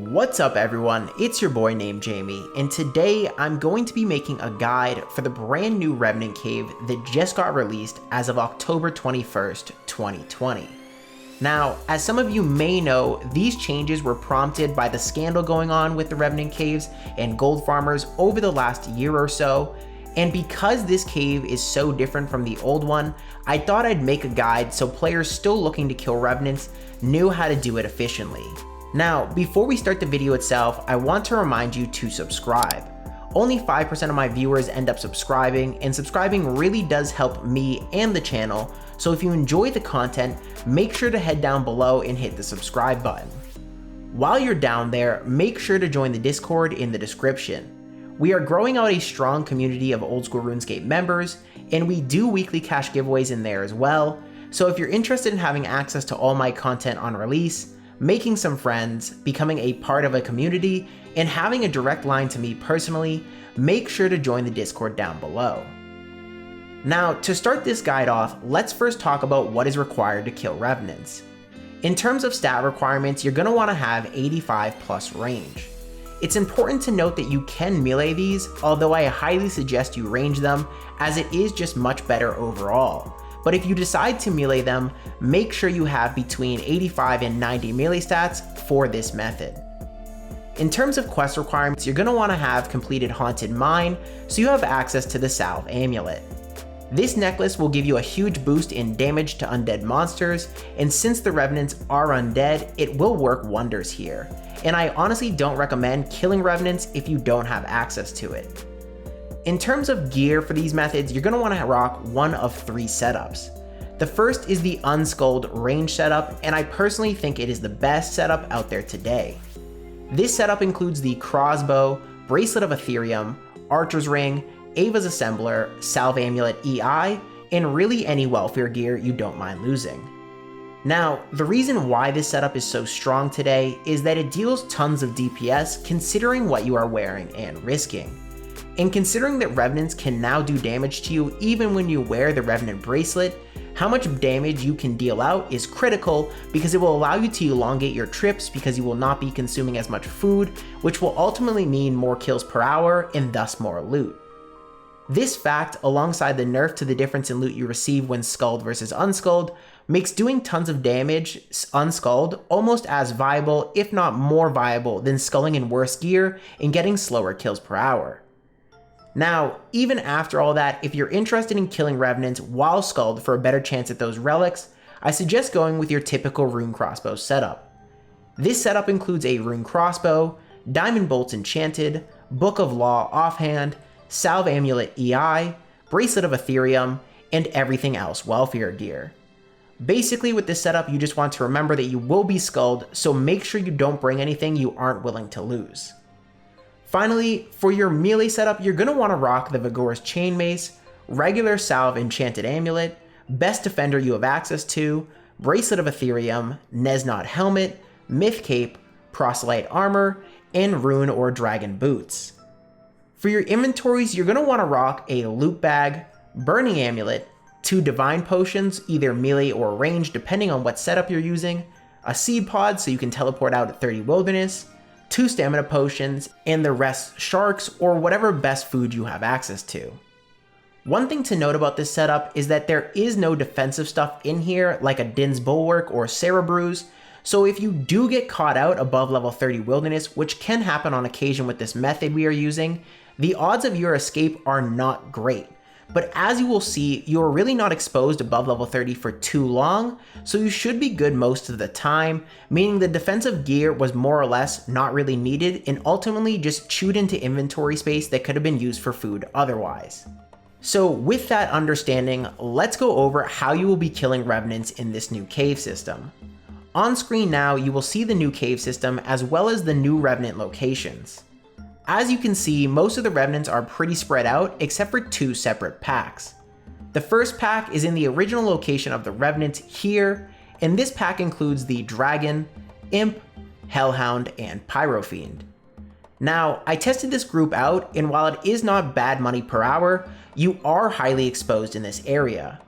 What's up everyone, it's your boy Namejamie, and today I'm going to be making a guide for the brand new Revenant cave that just got released as of October 21st, 2020. Now, as some of you may know, these changes were prompted by the scandal going on with the Revenant caves and gold farmers over the last year or so, and because this cave is so different from the old one, I thought I'd make a guide so players still looking to kill Revenants knew how to do it efficiently. Now, before we start the video itself, I want to remind you to subscribe. Only 5% of my viewers end up subscribing, and subscribing really does help me and the channel, so if you enjoy the content, make sure to head down below and hit the subscribe button. While you're down there, make sure to join the Discord in the description. We are growing out a strong community of Oldschool Runescape members, and we do weekly cash giveaways in there as well, so if you're interested in having access to all my content on release, making some friends, becoming a part of a community, and having a direct line to me personally, make sure to join the Discord down below. Now, to start this guide off, let's first talk about what is required to kill Revenants. In terms of stat requirements, you're going to want to have 85 plus range. It's important to note that you can melee these, although I highly suggest you range them, as it is just much better overall. But if you decide to melee them, make sure you have between 85 and 90 melee stats for this method. In terms of quest requirements, you're going to want to have completed Haunted Mine, so you have access to the Salve Amulet. This necklace will give you a huge boost in damage to undead monsters, and since the Revenants are undead, it will work wonders here. And I honestly don't recommend killing Revenants if you don't have access to it. In terms of gear for these methods, you're going to want to rock one of three setups. The first is the Unskulled range setup, and I personally think it is the best setup out there today. This setup includes the Crossbow, Bracelet of Ethereum, Archer's Ring, Ava's Assembler, Salve Amulet EI, and really any welfare gear you don't mind losing. Now, the reason why this setup is so strong today is that it deals tons of DPS considering what you are wearing and risking. And considering that Revenants can now do damage to you even when you wear the Revenant bracelet, how much damage you can deal out is critical because it will allow you to elongate your trips because you will not be consuming as much food, which will ultimately mean more kills per hour and thus more loot. This fact, alongside the nerf to the difference in loot you receive when Skulled versus Unskulled, makes doing tons of damage Unskulled almost as viable, if not more viable, than sculling in worse gear and getting slower kills per hour. Now, even after all that, if you're interested in killing Revenants while Skulled for a better chance at those relics, I suggest going with your typical Rune Crossbow setup. This setup includes a Rune Crossbow, Diamond Bolts Enchanted, Book of Law Offhand, Salve Amulet EI, Bracelet of Ethereum, and everything else welfare gear. Basically with this setup, you just want to remember that you will be Skulled, so make sure you don't bring anything you aren't willing to lose. Finally, for your melee setup, you're going to want to rock the Vigorous Chain Mace, regular Salve Enchanted Amulet, Best Defender you have access to, Bracelet of Ethereum, Nesnot Helmet, Myth Cape, Proselyte Armor, and Rune or Dragon Boots. For your inventories, you're going to want to rock a Loot Bag, Burning Amulet, 2 Divine Potions, either melee or range depending on what setup you're using, a Seed Pod so you can teleport out at 30 Wilderness, 2 Stamina Potions, and the rest Sharks or whatever best food you have access to. One thing to note about this setup is that there is no defensive stuff in here like a Din's Bulwark or Cerebrews, so if you do get caught out above level 30 Wilderness, which can happen on occasion with this method we are using, the odds of your escape are not great. But as you will see, you are really not exposed above level 30 for too long, so you should be good most of the time, meaning the defensive gear was more or less not really needed and ultimately just chewed into inventory space that could have been used for food otherwise. So with that understanding, let's go over how you will be killing Revenants in this new cave system. On screen now, you will see the new cave system as well as the new Revenant locations. As you can see, most of the Revenants are pretty spread out except for 2 separate packs. The first pack is in the original location of the Revenant here, and this pack includes the Dragon, Imp, Hellhound, and Pyrofiend. Now, I tested this group out, and while it is not bad money per hour, you are highly exposed in this area.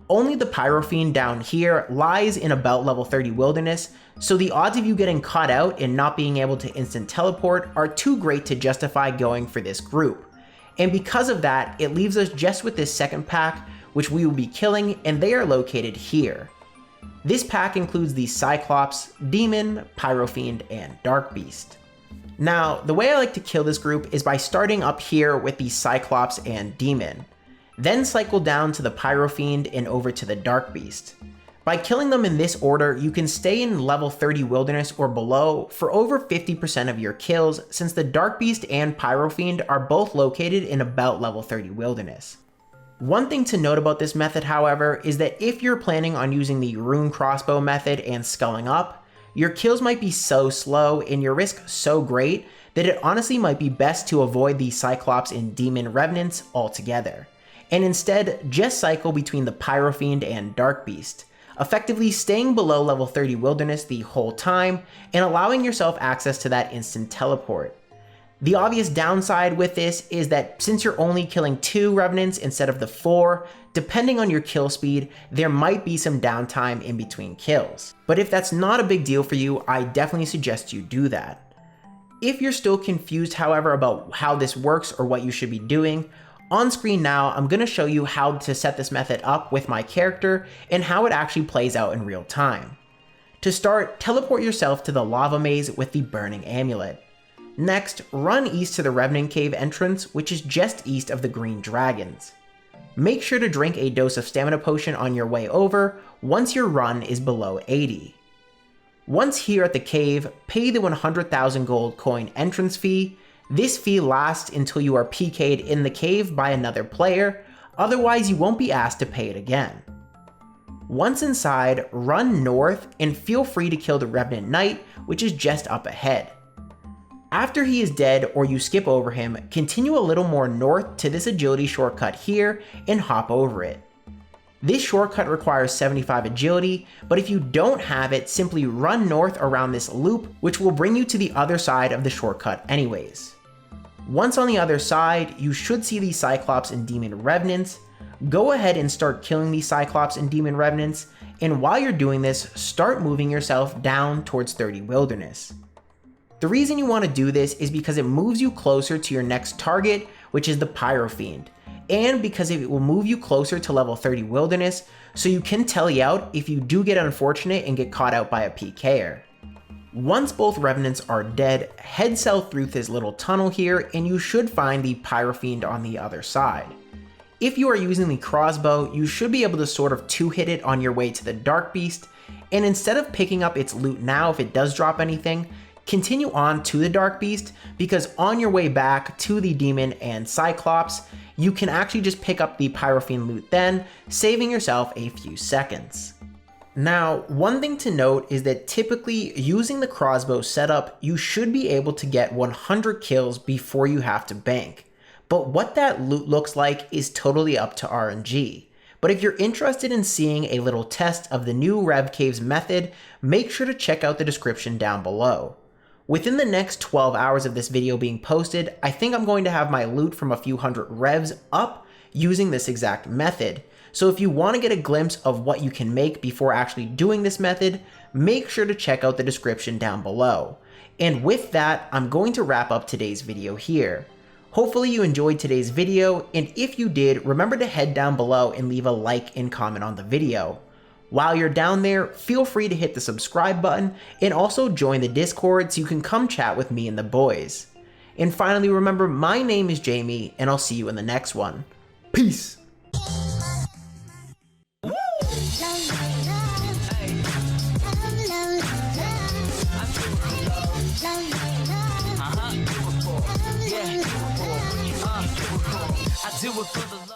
Only the Pyrofiend down here lies in about level 30 wilderness, so the odds of you getting caught out and not being able to instant teleport are too great to justify going for this group. And because of that, it leaves us just with this second pack, which we will be killing, and they are located here. This pack includes the Cyclops, Demon, Pyrofiend, and Dark Beast. Now, the way I like to kill this group is by starting up here with the Cyclops and Demon, then cycle down to the Pyrofiend and over to the Dark Beast. By killing them in this order, you can stay in level 30 wilderness or below for over 50% of your kills, since the Dark Beast and Pyrofiend are both located in about level 30 wilderness. One thing to note about this method, however, is that if you're planning on using the rune crossbow method and sculling up, your kills might be so slow and your risk so great that it honestly might be best to avoid the Cyclops and Demon Revenants altogether, and instead just cycle between the Pyrofiend and Dark Beast, effectively staying below level 30 wilderness the whole time and allowing yourself access to that instant teleport. The obvious downside with this is that since you're only killing 2 Revenants instead of the 4, depending on your kill speed, there might be some downtime in between kills. But if that's not a big deal for you, I definitely suggest you do that. If you're still confused, however, about how this works or what you should be doing, on screen now, I'm going to show you how to set this method up with my character and how it actually plays out in real time. To start, teleport yourself to the lava maze with the burning amulet. Next, run east to the Revenant Cave entrance, which is just east of the green dragons. Make sure to drink a dose of stamina potion on your way over once your run is below 80. Once here at the cave, pay the 100,000 gold coin entrance fee. This fee lasts until you are PK'd in the cave by another player, otherwise you won't be asked to pay it again. Once inside, run north and feel free to kill the Revenant Knight, which is just up ahead. After he is dead or you skip over him, continue a little more north to this agility shortcut here and hop over it. This shortcut requires 75 agility, but if you don't have it, simply run north around this loop, which will bring you to the other side of the shortcut anyways. Once on the other side, you should see the Cyclops and Demon Revenants. Go ahead and start killing the Cyclops and Demon Revenants, and while you're doing this, start moving yourself down towards 30 wilderness. The reason you want to do this is because it moves you closer to your next target, which is the Pyrofiend, and because it will move you closer to level 30 wilderness, so you can tele out if you do get unfortunate and get caught out by a PKer. Once both Revenants are dead, head south through this little tunnel here and you should find the Pyrofiend on the other side. If you are using the crossbow, you should be able to sort of two-hit it on your way to the Dark Beast, and instead of picking up its loot now if it does drop anything, continue on to the Dark Beast, because on your way back to the Demon and Cyclops, you can actually just pick up the Pyrofiend loot then, saving yourself a few seconds. Now, one thing to note is that typically using the crossbow setup, you should be able to get 100 kills before you have to bank. But what that loot looks like is totally up to RNG. But if you're interested in seeing a little test of the new Rev Caves method, make sure to check out the description down below. Within the next 12 hours of this video being posted, I think I'm going to have my loot from a few hundred revs up using this exact method. So if you want to get a glimpse of what you can make before actually doing this method, make sure to check out the description down below. And with that, I'm going to wrap up today's video here. Hopefully you enjoyed today's video, and if you did, remember to head down below and leave a like and comment on the video. While you're down there, feel free to hit the subscribe button and also join the Discord so you can come chat with me and the boys. And finally, remember, my name is Jamie, and I'll see you in the next one. Peace! I do it for the